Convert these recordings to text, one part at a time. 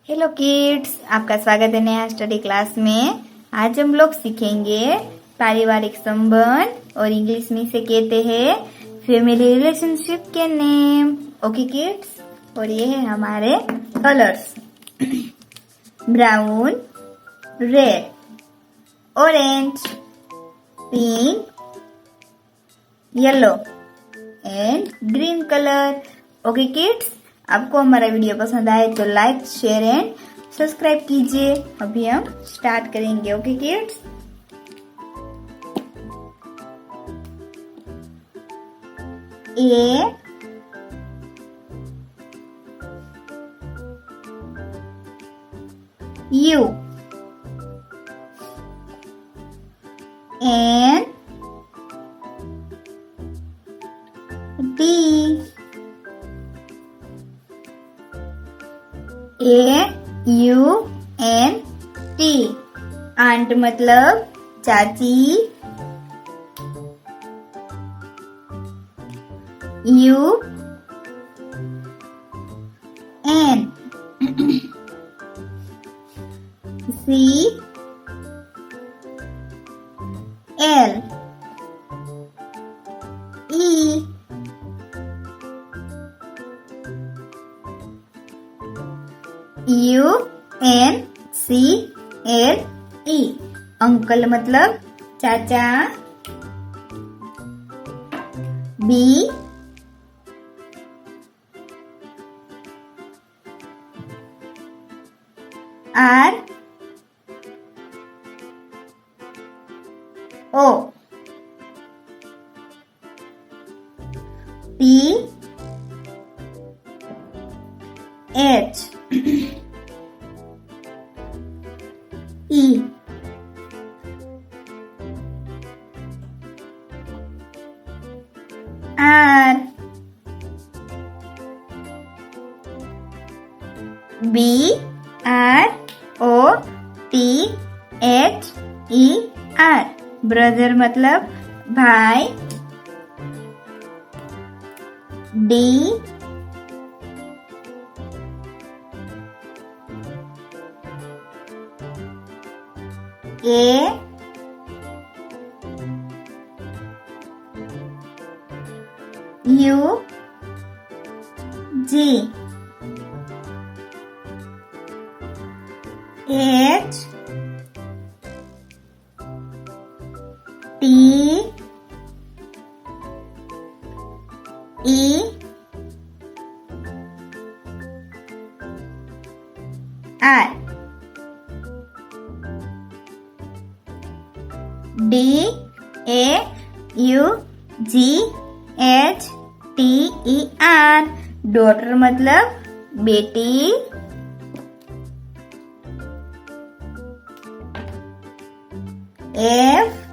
Hello kids, आपका स्वागत है नया स्टडी क्लास में। आज हम लोग सीखेंगे पारिवारिक संबंध और इंग्लिश में इसे कहते हैं फैमिली रिलेशनशिप के नेम। ओके किड्स, और ये है हमारे colours brown, red, orange, pink, yellow and green colour. Okay kids, आपको हमारा वीडियो पसंद आए तो लाइक, शेयर एंड सब्सक्राइब कीजिए। अभी हम स्टार्ट करेंगे। Okay kids, A U N T AUNT। Aunt मतलब चाची, UN CLE। अंकल मतलब चाचा, BR O TH E R BROTHER। Brother मतलब भाई, DAUGHTER। डॉटर मतलब बेटी, FATHER।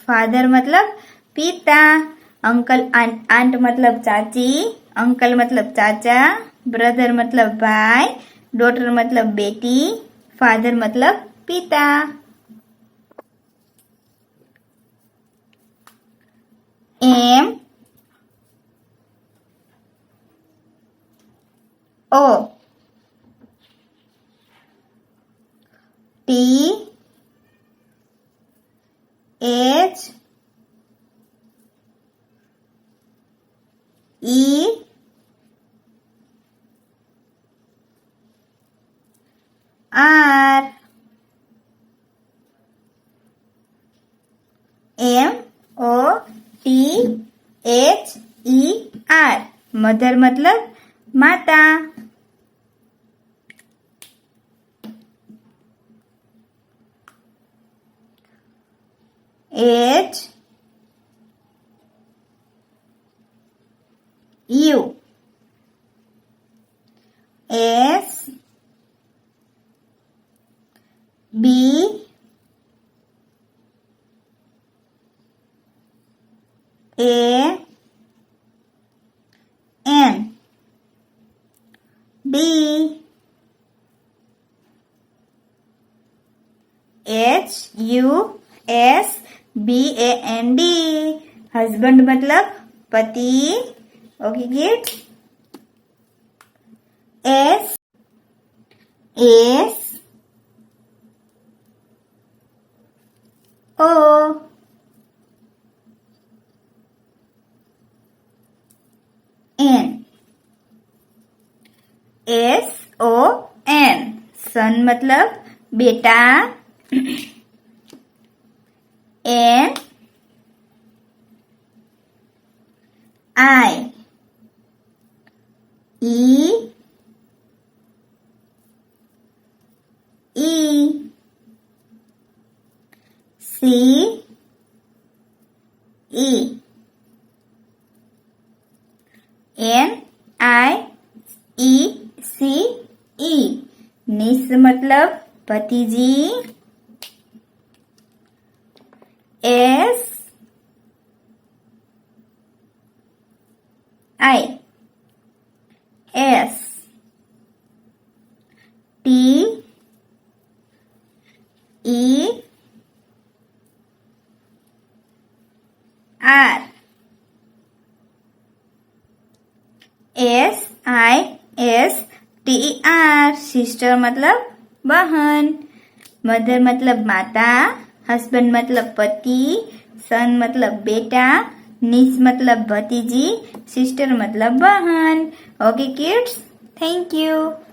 फादर मतलब पिता, अंकल आंट मतलब चाची, अंकल मतलब चाचा, ब्रदर मतलब भाई, डॉटर मतलब बेटी, फादर मतलब पिता। MOTHER। मदर मतलब माता। HU HUSBAND हस्बैंड मतलब पति. Okay kids. SON सन मतलब बेटा. NIECE निस मतलब भतीजी. SISTER सिस्टर मतलब बहन. मदर मतलब माता. हस्बैंड मतलब पति. सन मतलब बेटा. niece मतलब भतीजी. सिस्टर मतलब बहन. Okay kids, thank you.